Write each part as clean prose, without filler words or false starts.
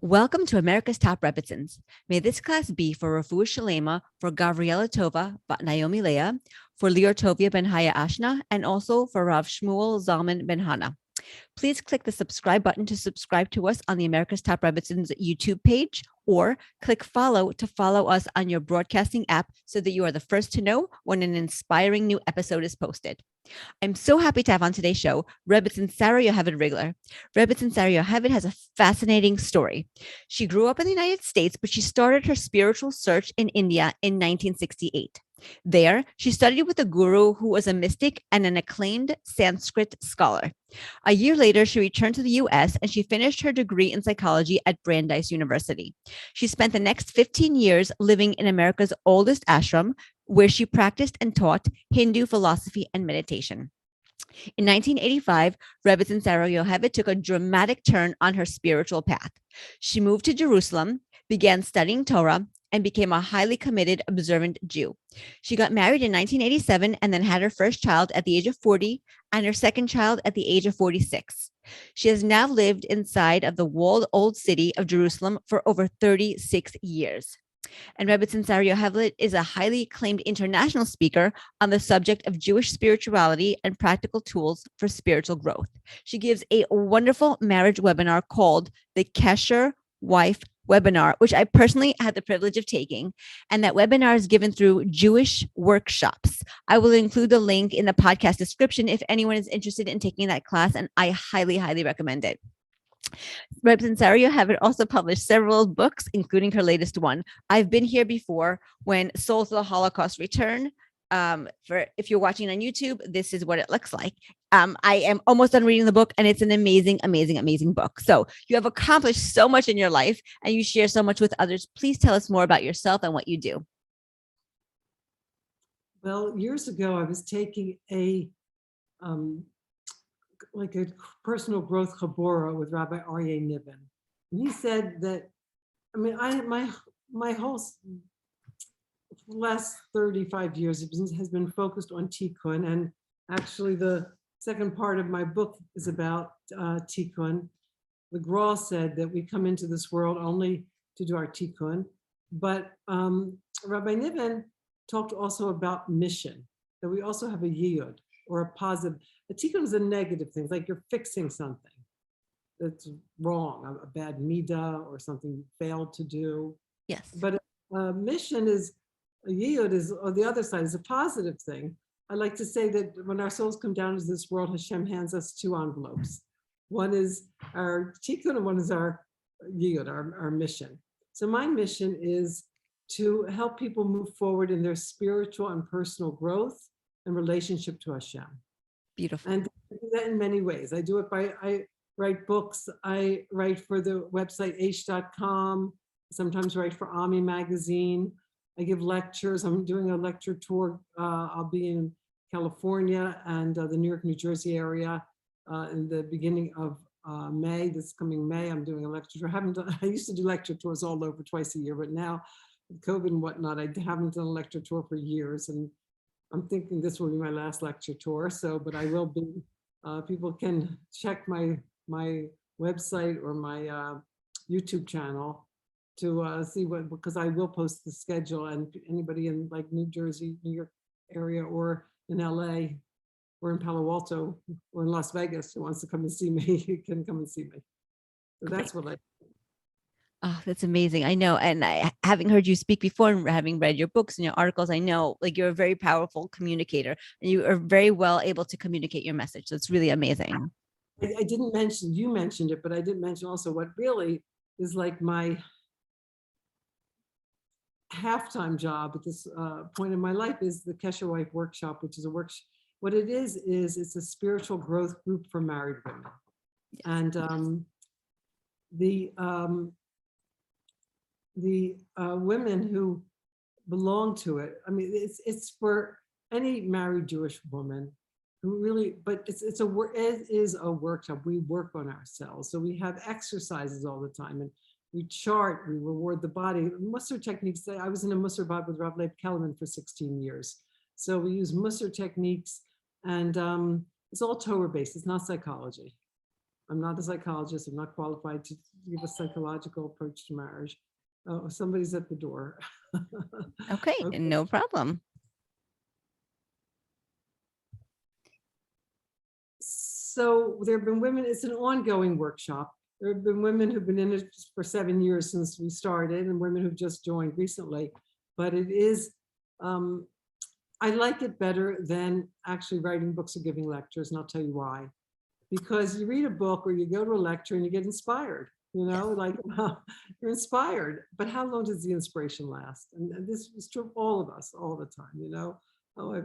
Welcome to America's Top Rebbetzins. May this class be for Rafu Shalema, for Gavriela Tova, Bat Naomi Leah, for Lior Tovia Ben Haya Ashna, and also for Rav Shmuel Zalman Ben Hana. Please click the subscribe button to subscribe to us on the America's Top Rebbetzins YouTube page, or click follow to follow us on your broadcasting app so that you are the first to know when an inspiring new episode is posted. I'm so happy to have on today's show Rebbetzin Sara Yoheved Rigler. Rebbetzin Sara Yoheved has a fascinating story. She grew up in the United States, but she started her spiritual search in India in 1968. There, she studied with a guru who was a mystic and an acclaimed Sanskrit scholar. A year later, she returned to the US and she finished her degree in psychology at Brandeis University. She spent the next 15 years living in America's oldest ashram, where she practiced and taught Hindu philosophy and meditation. In 1985, Rebbetzin Sara Yoheved took a dramatic turn on her spiritual path. She moved to Jerusalem, began studying Torah, and became a highly committed, observant Jew. She got married in 1987 and then had her first child at the age of 40 and her second child at the age of 46. She has now lived inside of the walled old city of Jerusalem for over 36 years. And Rebbetzin Sara Yoheved is a highly acclaimed international speaker on the subject of Jewish spirituality and practical tools for spiritual growth. She gives a wonderful marriage webinar called the Kosher Wife Webinar, which I personally had the privilege of taking. And that webinar is given through Jewish Workshops. I will include the link in the podcast description if anyone is interested in taking that class, and I highly, highly recommend it. Rebbetzin Sara Yoheved also published several books, including her latest one, I've Been Here Before, When Souls of the Holocaust Return. For if you're watching on YouTube, this is what it looks like. I am almost done reading the book, and it's an amazing, amazing, amazing book. So you have accomplished so much in your life, and you share so much with others. Please tell us more about yourself and what you do. Well, years ago, I was taking a personal growth chabura with Rabbi Aryeh Niven. And he said that, my whole last 35 years has been focused on tikkun. And actually the second part of my book is about tikkun. The Gra said that we come into this world only to do our tikkun. But Rabbi Niven talked also about mission, that we also have a yiyud, or a positive. A tikkun is a negative thing, like you're fixing something that's wrong, a bad midah or something you failed to do. Yes. But a mission is, a yiyud is, on the other side, is a positive thing. I like to say that when our souls come down to this world, Hashem hands us two envelopes. One is our tikkun and one is our yiyud, our mission. So my mission is to help people move forward in their spiritual and personal growth and relationship to Hashem. Beautiful. And I do that in many ways. I do it I write books. I write for the website aish.com, sometimes write for Ami magazine. I give lectures. I'm doing a lecture tour. I'll be in California and the New York, New Jersey area in the beginning of May, this coming May. I'm doing a lecture tour. I used to do lecture tours all over twice a year, but now with COVID and whatnot, I haven't done a lecture tour for years. And I'm thinking this will be my last lecture tour. But I will be, people can check my website or my YouTube channel to see because I will post the schedule, and anybody in like New Jersey, New York area, or in LA, or in Palo Alto, or in Las Vegas who wants to come and see me, can come and see me. So that's what I. Oh, that's amazing. I know. And having heard you speak before and having read your books and your articles, I know like you're a very powerful communicator and you are very well able to communicate your message. So it's really amazing. I didn't mention, you mentioned it, but I didn't mention also what really is like my half-time job at this point in my life is the Kosher Wife Workshop, which is a workshop. What it is it's a spiritual growth group for married women. Yes. And the women who belong to it, I mean, it's for any married Jewish woman who really, but it is a workshop. We work on ourselves. So we have exercises all the time, and we chart, we reward the body. Musser techniques, I was in a Musser vibe with Rav Leib Kellerman for 16 years. So we use Musser techniques, and it's all Torah based, it's not psychology. I'm not a psychologist. I'm not qualified to give a psychological approach to marriage. Oh, somebody's at the door. Okay, Okay. no problem. So there have been women, it's an ongoing workshop. There have been women who've been in it for 7 years since we started, and women who've just joined recently. But it is, I like it better than actually writing books or giving lectures, and I'll tell you why. Because you read a book or you go to a lecture and you get inspired, like you're inspired. But how long does the inspiration last? And this is true of all of us all the time. Oh, I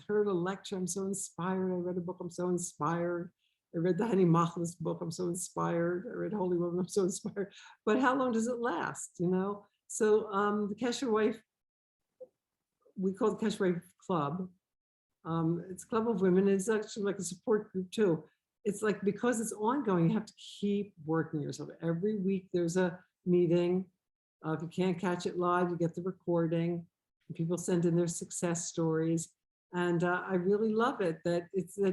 heard a lecture, I'm so inspired. I read a book, I'm so inspired. I read the Hani Machlis book, I'm so inspired. I read Holy Woman, I'm so inspired. But how long does it last? So the Kesher Wife, we call it Kesher Wife Club. It's a club of women. It's actually like a support group too. It's like, because it's ongoing, you have to keep working yourself. Every week there's a meeting. If you can't catch it live, you get the recording. People send in their success stories. And I really love it that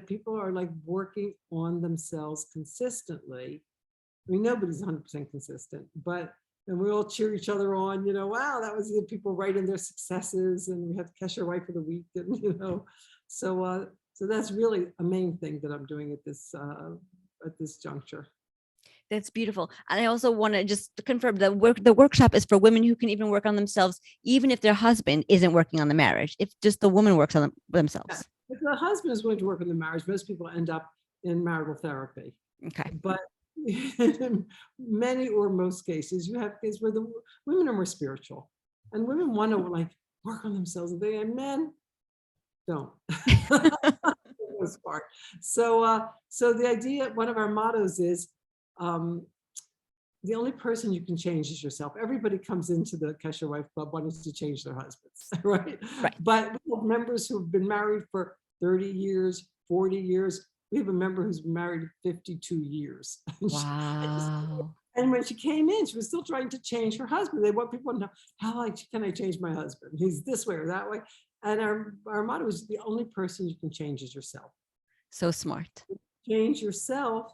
people are like working on themselves consistently. I mean, nobody's 100% consistent, but and we all cheer each other on, wow, that was it. People write in their successes, and we have Kesher Wife of the Week, and so that's really a main thing that I'm doing at this juncture. That's beautiful. And I also want to just confirm that the workshop is for women who can even work on themselves, even if their husband isn't working on the marriage. If just the woman works on themselves. If the husband is willing to work on the marriage, most people end up in marital therapy. Okay. But in many or most cases, you have cases where the women are more spiritual, and women want to like work on themselves, and men don't. Part. So the idea, one of our mottos is, the only person you can change is yourself. Everybody comes into the Kesher Wife Club wanting to change their husbands, right? But we have members who've been married for 30 years, 40 years. We have a member who's been married 52 years. Wow. And when she came in, she was still trying to change her husband. They want people to know, how can I change my husband? He's this way or that way. And our motto is, the only person you can change is yourself. So smart. Change yourself,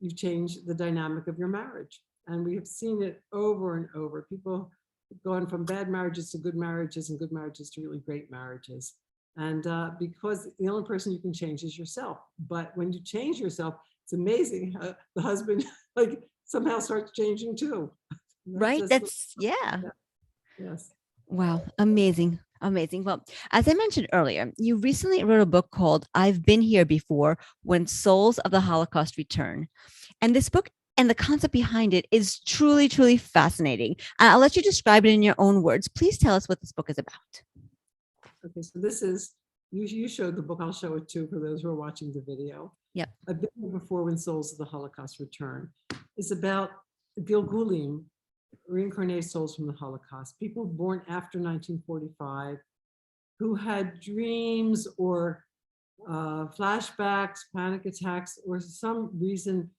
you change the dynamic of your marriage. And we have seen it over and over. People have gone from bad marriages to good marriages, and good marriages to really great marriages. And because the only person you can change is yourself. But when you change yourself, it's amazing how the husband like somehow starts changing too. Right? Yeah. Yes. Wow. Amazing. Amazing. Well, as I mentioned earlier, you recently wrote a book called I've Been Here Before: When Souls of the Holocaust Return. And this book and the concept behind it is truly, truly fascinating. I'll let you describe it in your own words. Please tell us what this book is about. Okay, so this is, you showed the book, I'll show it too for those who are watching the video. Yep. I've Been Here Before: When Souls of the Holocaust Return. It's about Gilgulim, reincarnated souls from the Holocaust, people born after 1945 who had dreams or flashbacks, panic attacks, or some reason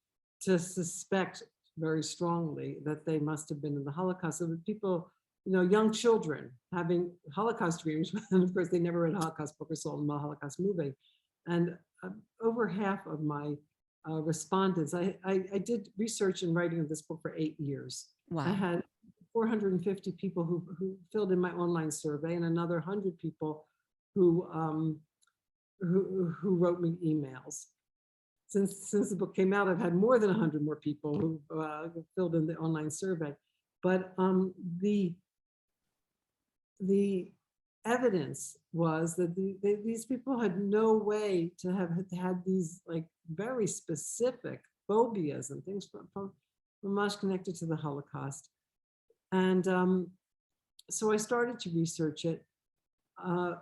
to suspect very strongly that they must have been in the Holocaust. So people, young children having Holocaust dreams, and of course they never read a Holocaust book or saw a Holocaust movie. And over half of my respondents, I did research and writing of this book for 8 years. Wow. I had 450 people who filled in my online survey, and another 100 people who wrote me emails. Since the book came out, I've had more than 100 more people who filled in the online survey. But the evidence was that these people had no way to have had these like very specific phobias and things from much connected to the Holocaust. And so I started to research it. I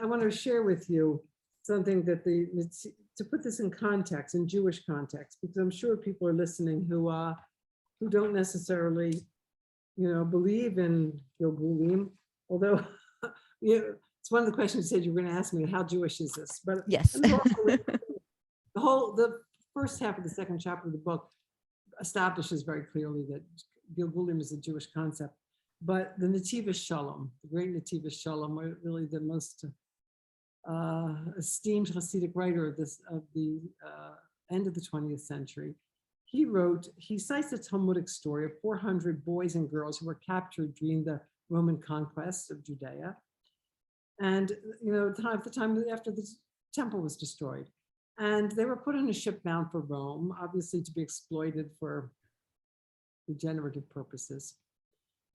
want to share with you something that to put this in context, in Jewish context, because I'm sure people are listening who don't necessarily, believe in Gilgulim, although it's one of the questions you said you were going to ask me, how Jewish is this? But yes, the first half of the second chapter of the book establishes very clearly that Gilgulim is a Jewish concept. But the Nativas Shalom, the great Nativas Shalom, are really the most esteemed Hasidic writer of the end of the 20th century. he cites a Talmudic story of 400 boys and girls who were captured during the Roman conquest of Judea. And, the time after the temple was destroyed. And they were put on a ship bound for Rome, obviously to be exploited for regenerative purposes.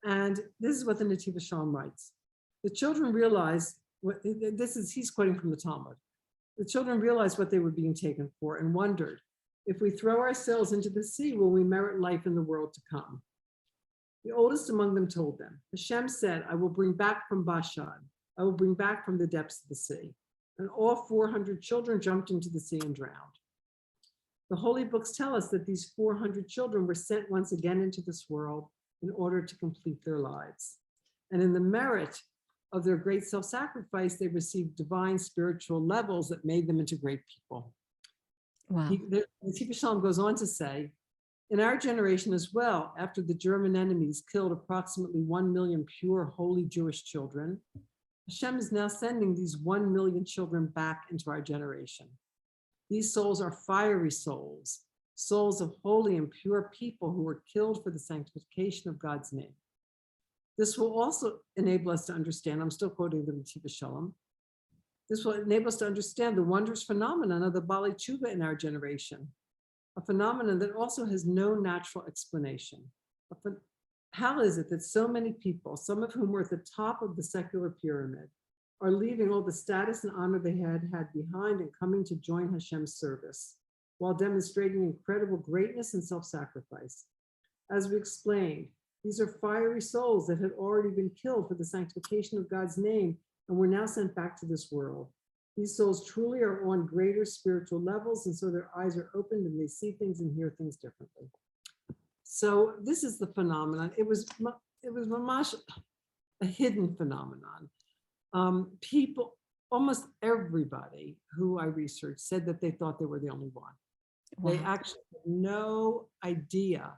And this is what the Nativa Shalom writes. The children realized, he's quoting from the Talmud. The children realized what they were being taken for and wondered, if we throw ourselves into the sea, will we merit life in the world to come? The oldest among them told them, Hashem said, I will bring back from Bashan. I will bring back from the depths of the sea. And all 400 children jumped into the sea and drowned. The holy books tell us that these 400 children were sent once again into this world in order to complete their lives. And in the merit of their great self-sacrifice, they received divine spiritual levels that made them into great people. Wow. The Nativa Shalom goes on to say, in our generation as well, after the German enemies killed approximately 1 million pure, holy Jewish children, Hashem is now sending these 1 million children back into our generation. These souls are fiery souls, souls of holy and pure people who were killed for the sanctification of God's name. This will also enable us to understand, I'm still quoting the Nativa Shalom, this will enable us to understand the wondrous phenomenon of the Bali Tshuva in our generation, a phenomenon that also has no natural explanation. How is it that so many people, some of whom were at the top of the secular pyramid, are leaving all the status and honor they had behind and coming to join Hashem's service, while demonstrating incredible greatness and self-sacrifice? As we explained, these are fiery souls that had already been killed for the sanctification of God's name and were now sent back to this world. These souls truly are on greater spiritual levels, and so their eyes are opened and they see things and hear things differently. So this is the phenomenon. It was mamash, a hidden phenomenon. People, almost everybody who I researched said that they thought they were the only one. Wow. They actually had no idea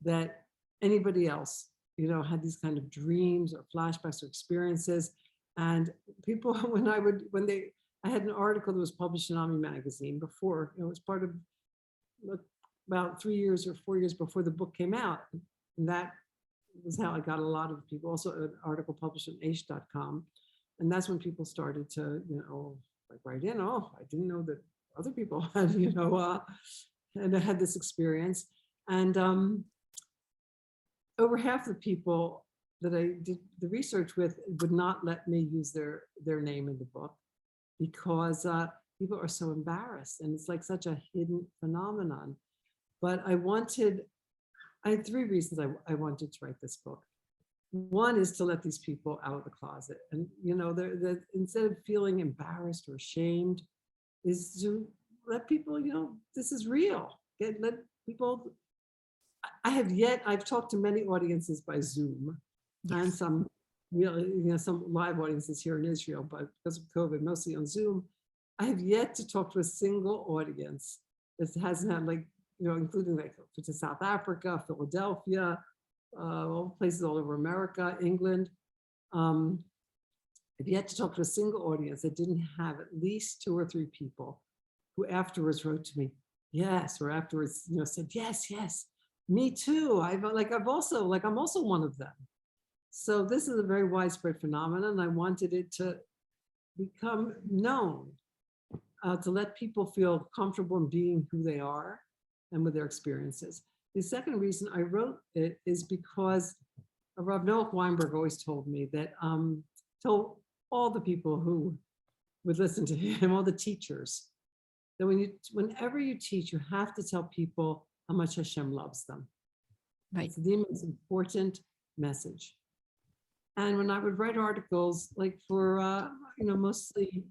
that anybody else, had these kind of dreams or flashbacks or experiences. And people, I had an article that was published in Ami magazine before, it was part of about 3 years or 4 years before the book came out. And that was how I got a lot of people. Also an article published on aish.com. And that's when people started to, write in, I didn't know that other people had, and had this experience. And over half the people that I did the research with would not let me use their name in the book because people are so embarrassed, and it's like such a hidden phenomenon. But I had 3 reasons I wanted to write this book. One is to let these people out of the closet, and they're instead of feeling embarrassed or ashamed, is to let people, this is real. Let people. I've talked to many audiences by Zoom, yes, and some really, some live audiences here in Israel, but because of COVID, mostly on Zoom. I have yet to talk to a single audience that hasn't had including to South Africa, Philadelphia, all places all over America, England. I've yet to talk to a single audience that didn't have at least 2 or 3 people who afterwards wrote to me, yes, or afterwards, said, yes, me too. I'm also one of them. So this is a very widespread phenomenon. And I wanted it to become known, to let people feel comfortable in being who they are and with their experiences. The second reason I wrote it is because Rav Noach Weinberg always told me that, told all the people who would listen to him, all the teachers, that whenever you teach, you have to tell people how much Hashem loves them. Right. It's the most important message. And when I would write articles, like for, mostly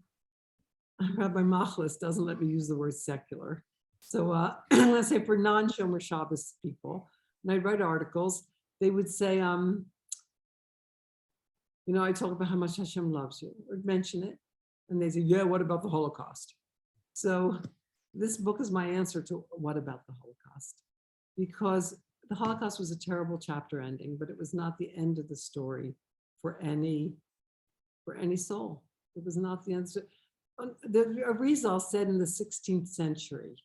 Rabbi Machlis doesn't let me use the word secular. So let's say for non-Shomer Shabbos people, and I'd write articles, they would say, I talk about how much Hashem loves you, or mention it. And they say, yeah, what about the Holocaust? So this book is my answer to what about the Holocaust? Because the Holocaust was a terrible chapter ending, but it was not the end of the story for any soul. It was not the end. The Arizal said in the 16th century,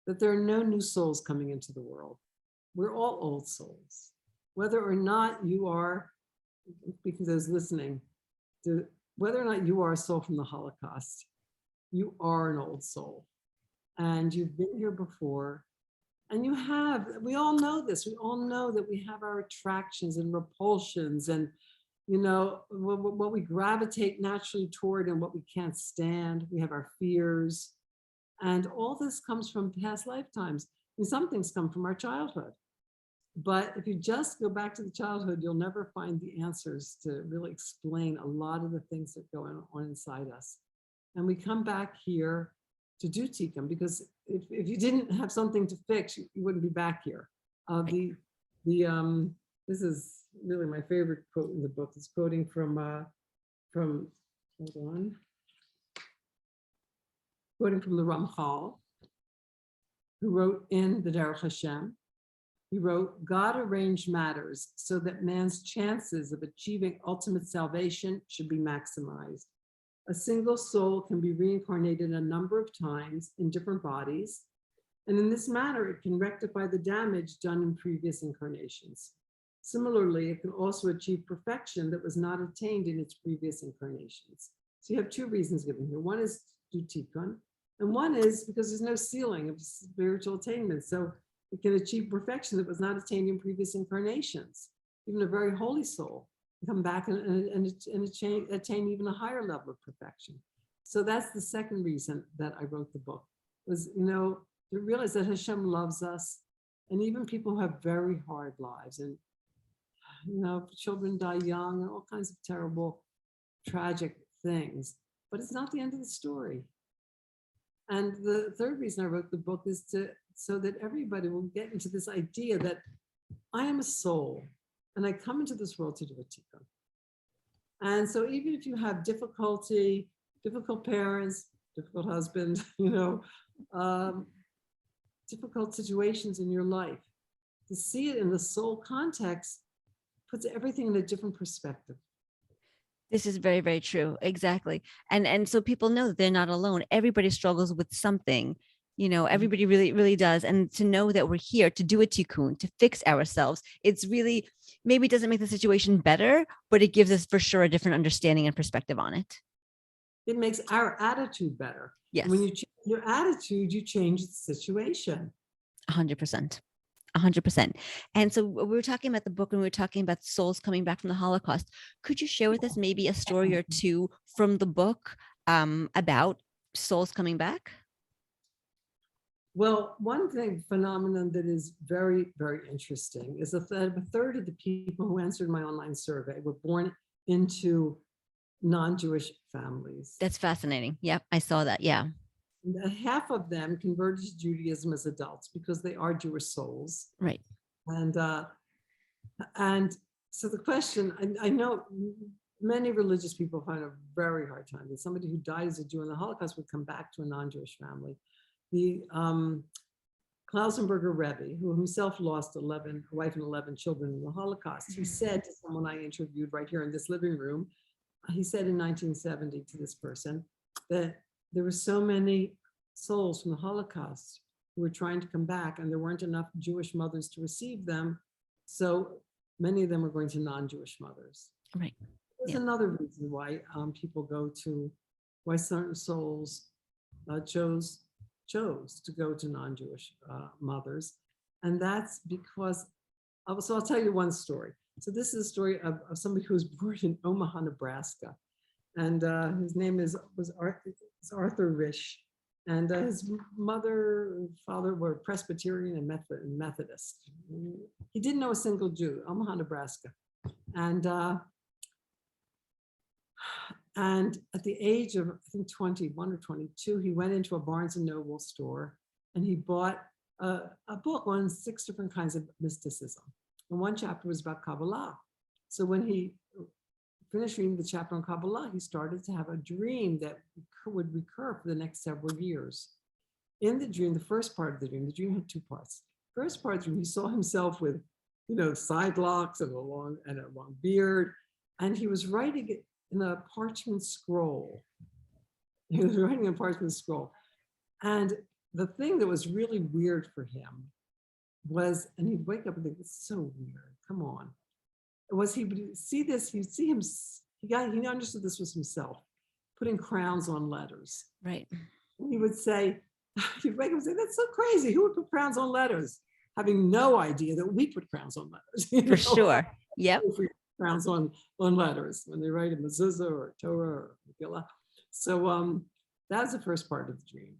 that there are no new souls coming into the world. We're all old souls. Whether or not you are, speaking to those listening, whether or not you are a soul from the Holocaust, you are an old soul. And you've been here before. And we all know this. We all know that we have our attractions and repulsions and, what we gravitate naturally toward and what we can't stand. We have our fears. And all this comes from past lifetimes. And some things come from our childhood. But if you just go back to the childhood, you'll never find the answers to really explain a lot of the things that go on inside us. And we come back here to do tikkun, because if you didn't have something to fix, you wouldn't be back here. This is really my favorite quote in the book. It's quoting from quoting from the Ramchal, who wrote in the Derech Hashem. He wrote, God arranged matters so that man's chances of achieving ultimate salvation should be maximized. A single soul can be reincarnated a number of times in different bodies, and in this manner, it can rectify the damage done in previous incarnations. Similarly, it can also achieve perfection that was not attained in its previous incarnations. So you have two reasons given here. One is to do tikkun, and one is because there's no ceiling of spiritual attainment. So it can achieve perfection that was not attained in previous incarnations. Even a very holy soul can come back and attain even a higher level of perfection. So that's the second reason that I wrote the book, was, to realize that Hashem loves us, and even people who have very hard lives, and children die young and all kinds of terrible, tragic things, but it's not the end of the story. And the third reason I wrote the book is so that everybody will get into this idea that I am a soul and I come into this world to do a tikkun. And so even if you have difficult parents, difficult husband, difficult situations in your life, to see it in the soul context puts everything in a different perspective. This is very, very true. Exactly. And so people know that they're not alone. Everybody struggles with something, everybody really, really does. And to know that we're here to do a tikkun, to fix ourselves, it's really, maybe it doesn't make the situation better, but it gives us for sure a different understanding and perspective on it. It makes our attitude better. Yes. And when you change your attitude, you change the situation. 100%. 100%. And so we were talking about the book, and we were talking about souls coming back from the Holocaust. Could you share with us maybe a story or two from the book about souls coming back? Well, one phenomenon that is very, very interesting is that a third of the people who answered my online survey were born into non-Jewish families. That's fascinating. Yep, I saw that. Yeah. Half of them converted to Judaism as adults because they are Jewish souls. Right. And so the question, I know many religious people find a very hard time that somebody who died as a Jew in the Holocaust would come back to a non-Jewish family. The Klausenberger Rebbe, who himself lost a wife and 11 children in the Holocaust, he said to someone I interviewed right here in this living room, he said in 1970 to this person that there were so many souls from the Holocaust who were trying to come back, and there weren't enough Jewish mothers to receive them. So many of them were going to non-Jewish mothers. Right. There's another reason why why certain souls chose to go to non-Jewish mothers. And that's because, so I'll tell you one story. So this is a story of somebody who was born in Omaha, Nebraska. And his name was Arthur Risch. And his mother and father were Presbyterian and Methodist. He didn't know a single Jew, Omaha, Nebraska. And at the age of, I think, 21 or 22, he went into a Barnes and Noble store and he bought a book on 6 different kinds of mysticism. And one chapter was about Kabbalah. So when he finished reading the chapter on Kabbalah, he started to have a dream that would recur for the next several years. In the dream, the first part of the dream had 2 parts. First part of the dream, he saw himself with, side locks and a long beard, and he was writing it in a parchment scroll. He was writing a parchment scroll. And the thing that was really weird for him was, and he'd wake up and think, it's so weird. Come on. Was he would see this, he'd see him, he understood this was himself, putting crowns on letters. Right. And he would say, he'd wake up and say, that's so crazy. Who would put crowns on letters? Having no idea that we put crowns on letters. For sure. Yep. Crowns on letters when they write a mezuzah or Torah or Megillah. So that's the first part of the dream,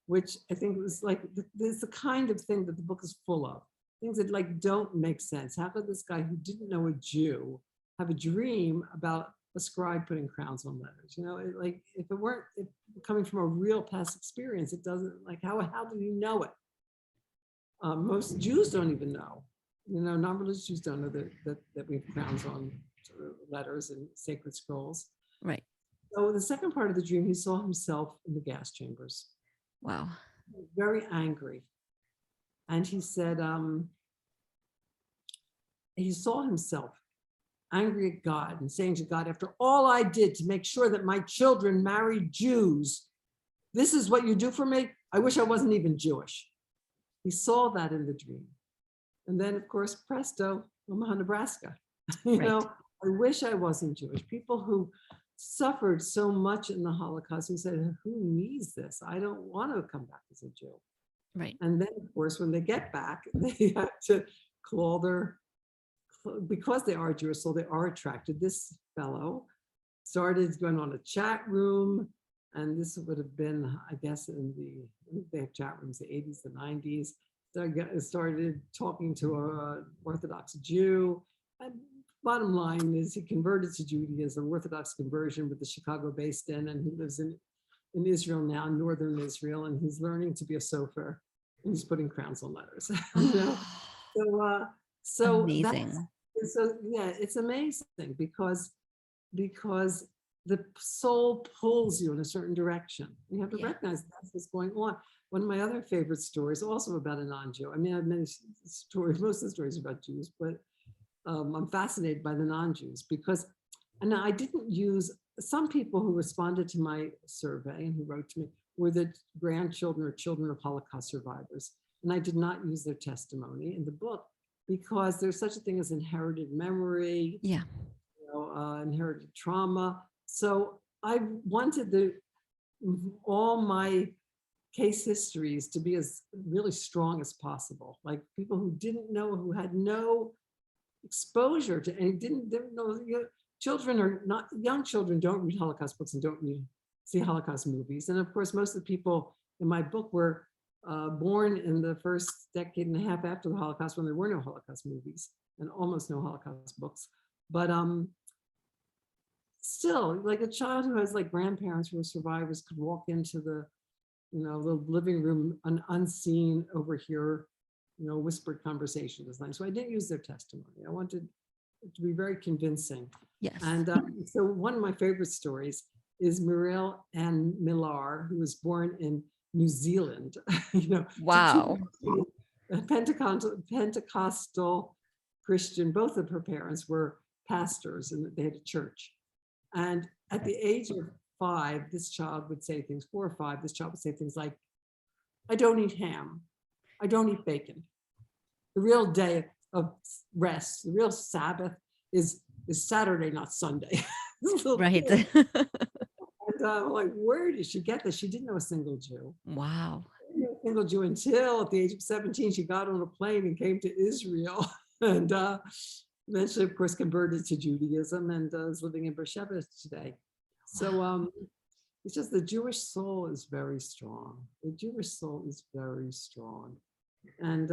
which I think was like, there's the kind of thing that the book is full of. Things that like don't make sense. How could this guy who didn't know a Jew have a dream about a scribe putting crowns on letters? You know, like if it weren't coming from a real past experience, it doesn't, like how do you know it? Most Jews don't even know. You know, non-religious Jews don't know that we have crowns on letters and sacred scrolls. Right. So the second part of the dream, he saw himself in the gas chambers. Wow. Very angry. And he said, he saw himself angry at God and saying to God, after all I did to make sure that my children married Jews, this is what you do for me? I wish I wasn't even Jewish. He saw that in the dream. And then, of course, presto, Omaha, Nebraska. You Right. know, I wish I wasn't Jewish. People who suffered so much in the Holocaust who said, who needs this? I don't want to come back as a Jew. Right. And then, of course, when they get back, they have to claw because they are Jewish, so they are attracted. This fellow started going on a chat room, and this would have been, I guess, they have chat rooms, the 80s, the 90s. Started talking to an Orthodox Jew. And bottom line is he converted to Judaism, Orthodox conversion with the Chicago-based in, and he lives in Israel now, northern Israel, and he's learning to be a sofer, and he's putting crowns on letters. You know? So amazing. So yeah, it's amazing because the soul pulls you in a certain direction. You have to recognize that's what's going on. One of my other favorite stories, also about a non-Jew. I mean, I have many stories, most of the stories are about Jews, but I'm fascinated by the non-Jews because, and I didn't use, some people who responded to my survey and who wrote to me were the grandchildren or children of Holocaust survivors. And I did not use their testimony in the book because there's such a thing as inherited memory, inherited trauma. So I wanted all my case histories to be as really strong as possible. Like people who didn't know, who had no exposure to, and didn't know, children are not, young children don't read Holocaust books and don't see Holocaust movies. And of course, most of the people in my book were born in the first decade and a half after the Holocaust when there were no Holocaust movies and almost no Holocaust books. But still, like a child who has like grandparents who are survivors could walk into the living room unseen, overhear, whispered conversation design. So I didn't use their testimony. I wanted it to be very convincing. Yes. And so one of my favorite stories is Muriel Ann Millar, who was born in New Zealand. Wow. Pentecostal Christian. Both of her parents were pastors and they had a church. And at the age of 5, this child would say things, 4 or 5, this child would say things like, I don't eat ham. I don't eat bacon. The real day of rest, the real Sabbath is Saturday, not Sunday. Right. And I'm like, where did she get this? She didn't know a single Jew. Wow. She didn't know a single Jew until at the age of 17, she got on a plane and came to Israel. And eventually, of course, converted to Judaism and is living in Beersheba today. So it's just the Jewish soul is very strong. The Jewish soul is very strong. And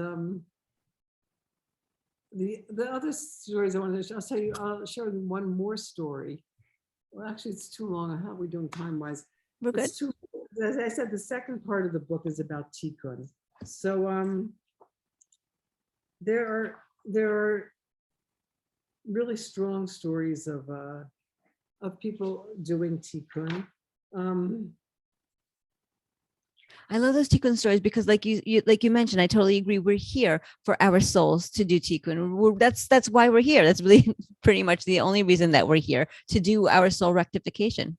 the other stories I want to share, I'll share one more story. Well, actually, it's too long. How are we doing time-wise? We're good. As I said, the second part of the book is about tikkun. So there are really strong stories of people doing tikkun. I love those tikkun stories because, like you mentioned, I totally agree. We're here for our souls to do tikkun. That's why we're here. That's really pretty much the only reason that we're here, to do our soul rectification.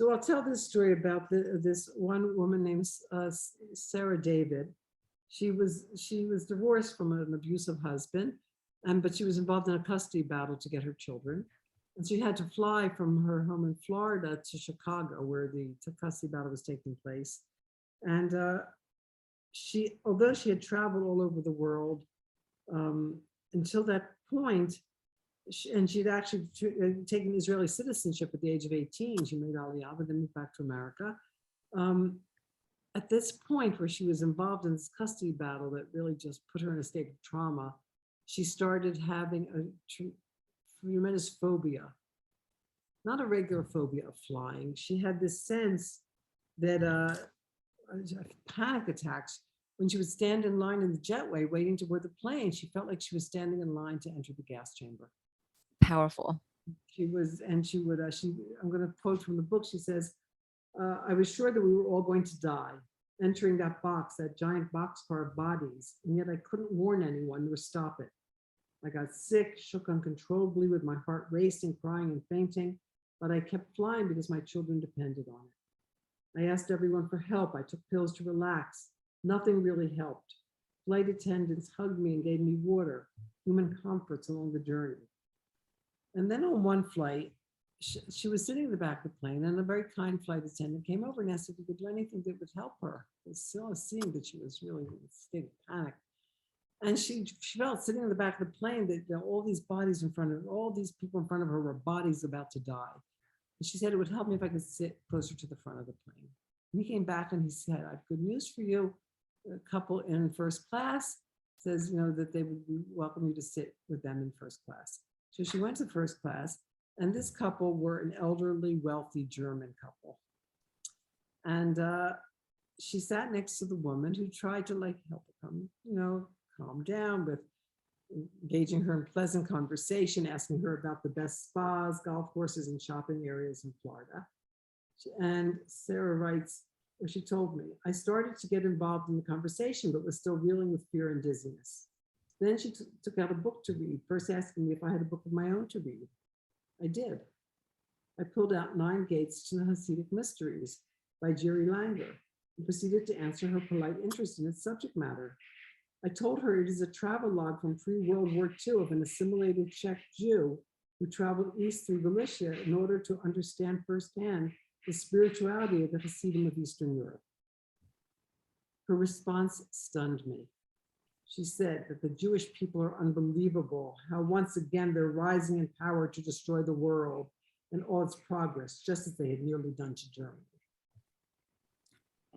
So I'll tell this story about this one woman named Sara Yoheved. She was divorced from an abusive husband, but she was involved in a custody battle to get her children. And she had to fly from her home in Florida to Chicago, where the custody battle was taking place. And although she had traveled all over the world until that point, and she'd actually taken Israeli citizenship at the age of 18. She made Aliyah, but then moved back to America. At this point where she was involved in this custody battle that really just put her in a state of trauma, she started having a tremendous phobia, not a regular phobia of flying. She had this sense that panic attacks when she would stand in line in the jetway waiting to board the plane. She felt like she was standing in line to enter the gas chamber. Powerful. I'm going to quote from the book. She says, I was sure that we were all going to die, entering that giant boxcar of bodies, and yet I couldn't warn anyone or stop it. I got sick, shook uncontrollably with my heart racing, crying and fainting, but I kept flying because my children depended on it. I asked everyone for help. I took pills to relax. Nothing really helped. Flight attendants hugged me and gave me water, human comforts along the journey. And then on one flight, she was sitting in the back of the plane, and a very kind flight attendant came over and asked if we could do anything that would help her. I was still seeing that she was really in a state of panic. And she felt sitting in the back of the plane that all these bodies in front of her, all these people in front of her were bodies about to die. And she said it would help me if I could sit closer to the front of the plane. And he came back and he said, I have good news for you. A couple in first class says, that they would welcome you to sit with them in first class. So she went to first class, and this couple were an elderly, wealthy German couple. And she sat next to the woman who tried to help her calm down with engaging her in pleasant conversation, asking her about the best spas, golf courses, and shopping areas in Florida. And Sara writes, or she told me, I started to get involved in the conversation, but was still reeling with fear and dizziness. Then she took out a book to read, first asking me if I had a book of my own to read. I did. I pulled out 9 Gates to the Hasidic Mysteries by Jerry Langler and proceeded to answer her polite interest in its subject matter. I told her it is a travelogue from pre-World War II of an assimilated Czech Jew who traveled east through Galicia in order to understand firsthand the spirituality of the Hasidim of Eastern Europe. Her response stunned me. She said that the Jewish people are unbelievable, how once again they're rising in power to destroy the world and all its progress, just as they had nearly done to Germany.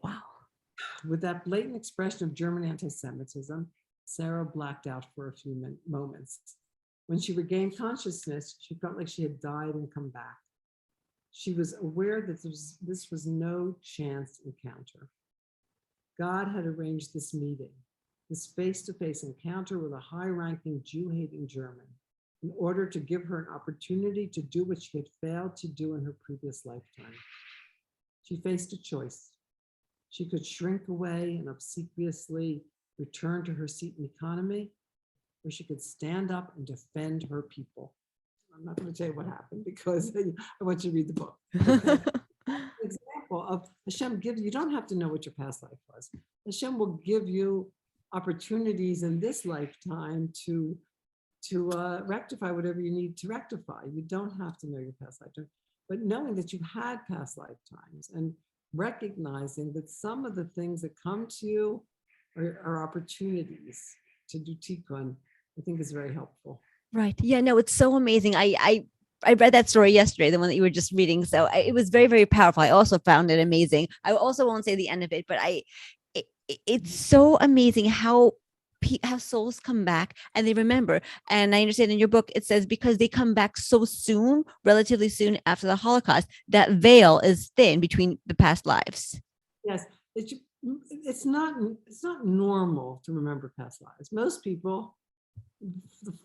Wow. With that blatant expression of German anti-Semitism, Sara blacked out for a few moments. When she regained consciousness, she felt like she had died and come back. She was aware that this was no chance encounter. God had arranged this meeting, this face-to-face encounter with a high-ranking Jew-hating German, in order to give her an opportunity to do what she had failed to do in her previous lifetime. She faced a choice. She could shrink away and obsequiously return to her seat in economy, or she could stand up and defend her people. I'm not going to tell you what happened because I want you to read the book. Okay? Example of Hashem gives, you don't have to know what your past life was. Hashem will give you opportunities in this lifetime to rectify whatever you need to rectify. You don't have to know your past lifetime, but knowing that you had past lifetimes and recognizing that some of the things that come to you are opportunities to do tikkun, I think is very helpful. Right. Yeah, no, it's so amazing. I read that story yesterday, the one that you were just reading. So it was very, very powerful. I also found it amazing. I also won't say the end of it, but it's so amazing how souls come back and they remember. And I understand in your book, it says because they come back so soon, relatively soon after the Holocaust, that veil is thin between the past lives. Yes, it's not normal to remember past lives. Most people,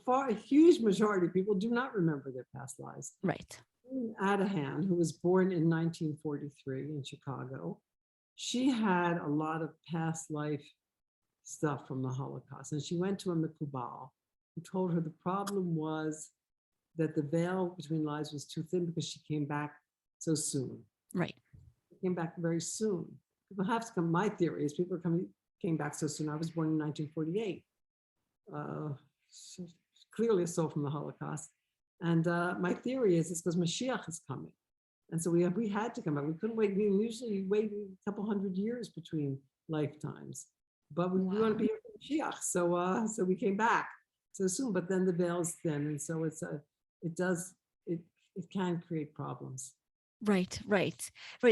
a huge majority of people do not remember their past lives. Right. Adahan, who was born in 1943 in Chicago, she had a lot of past life stuff from the Holocaust. And she went to a mikubal who told her the problem was that the veil between lives was too thin because she came back so soon. Right. Came back very soon. People have to come. My theory is people came back so soon. I was born in 1948. So clearly a soul from the Holocaust. And my theory is it's because Mashiach is coming. And so we had to come back. We couldn't wait. We usually wait a couple hundred years between lifetimes. But we want to be here for Mashiach. So we came back so soon. But then the veil's thin. And so it can create problems. Right.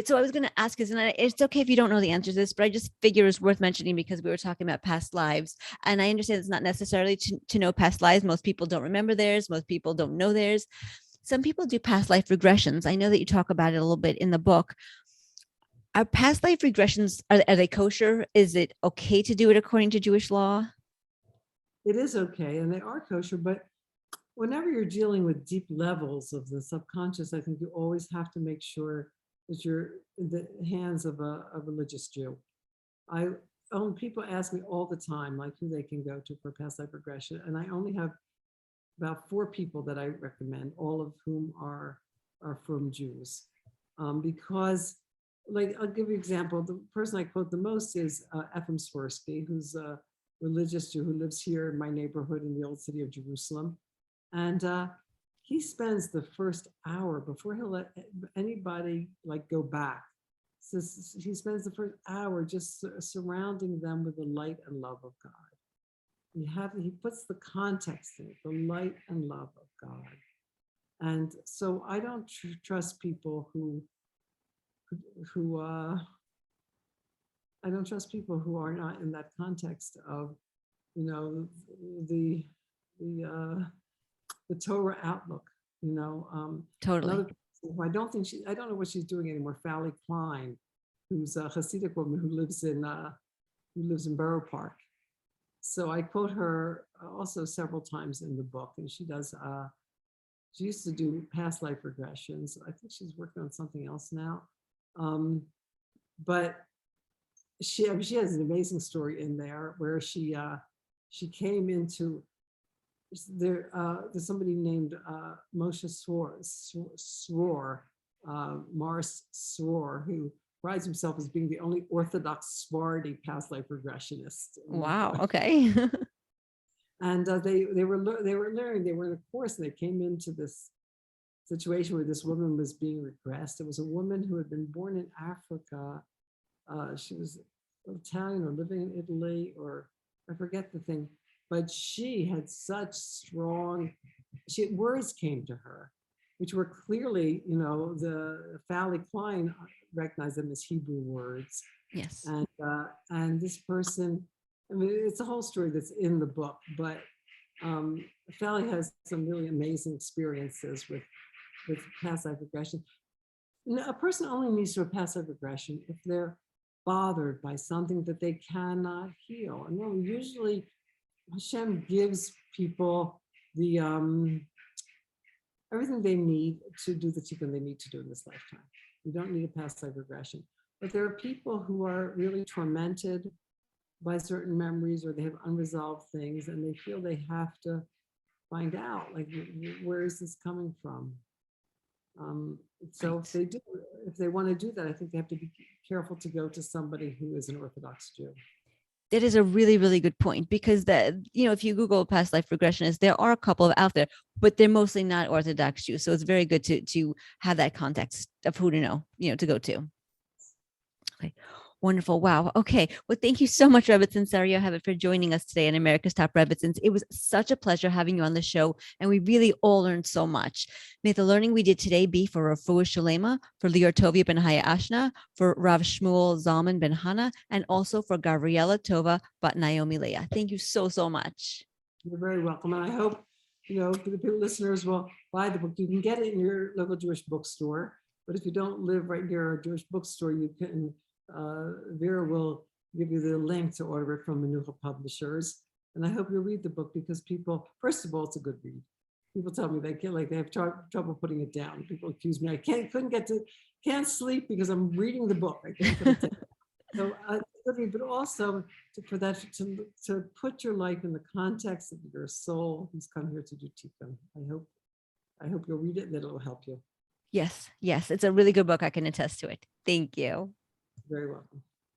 So I was going to ask, it's okay if you don't know the answer to this, but I just figure it's worth mentioning because we were talking about past lives. And I understand it's not necessarily to know past lives. Most people don't remember theirs. Most people don't know theirs. Some people do past life regressions. I know that you talk about it a little bit in the book. Are past life regressions, are they kosher? Is it okay to do it according to Jewish law? It is okay, and they are kosher, but whenever you're dealing with deep levels of the subconscious, I think you always have to make sure that you're in the hands of a religious Jew. People ask me all the time, like who they can go to for past life regression, and I only have about 4 people that I recommend, all of whom are from Jews, because, like, I'll give you an example. The person I quote the most is Ephraim Swirsky, who's a religious Jew who lives here in my neighborhood in the old city of Jerusalem. And he spends the first hour before he'll let anybody like go back. So he spends the first hour just surrounding them with the light and love of God. He puts the context in it, the light and love of God. And so I don't trust people who I don't trust people who are not in that context of, the Torah outlook, Totally. I don't know what she's doing anymore. Fally Klein, who's a Hasidic woman who lives in Borough Park. So I quote her also several times in the book, and she used to do past life regressions. I think she's working on something else now. But she has an amazing story in there where she came into there's somebody named Moshe Swor, Morris Swor, who prides himself as being the only Orthodox Sephardi past life regressionist. Wow. Okay. And they were learning. They were in a course, and they came into this situation where this woman was being regressed. It was a woman who had been born in Africa. She was Italian or living in Italy, or I forget the thing. But she had such strong, words came to her, which were clearly, the Fally Klein recognized them as Hebrew words. Yes. And this person, I mean, it's a whole story that's in the book, but Fally has some really amazing experiences with past life regression. A person only needs to have past life regression if they're bothered by something that they cannot heal. And then usually Hashem gives people the everything they need to do the tikkun they need to do in this lifetime. You don't need a past life regression. But there are people who are really tormented by certain memories, or they have unresolved things, and they feel they have to find out, like, where is this coming from? So Right. if they want to do that, I think they have to be careful to go to somebody who is an Orthodox Jew. That is a really, really good point, because if you Google past life regressionists, there are a couple out there, but they're mostly not Orthodox Jews. So it's very good to have that context of who to know, to go to. Okay. Wonderful. Wow. Okay. Well, thank you so much, Rebbetzin Sara Yoheved, for joining us today on America's Top Rebbetzins. It was such a pleasure having you on the show, and we really all learned so much. May the learning we did today be for Refuah Shalema, for Lior Tovia ben Haya Ashna, for Rav Shmuel Zalman ben Hana, and also for Gabriela Tova bat Naomi Leah. Thank you so, so much. You're very welcome. And I hope, the listeners will buy the book. You can get it in your local Jewish bookstore, but if you don't live right near a Jewish bookstore, you can, Vera will give you the link to order it from Menucha Publishers. And I hope you'll read the book, because people, first of all, it's a good read. People tell me they have trouble putting it down. People accuse me, can't sleep because I'm reading the book. I can't put it down. So, but also to put your life in the context of your soul who's come here to do tikkun. I hope you'll read it and that it'll help you. Yes, yes. It's a really good book. I can attest to it. Thank you. Very welcome.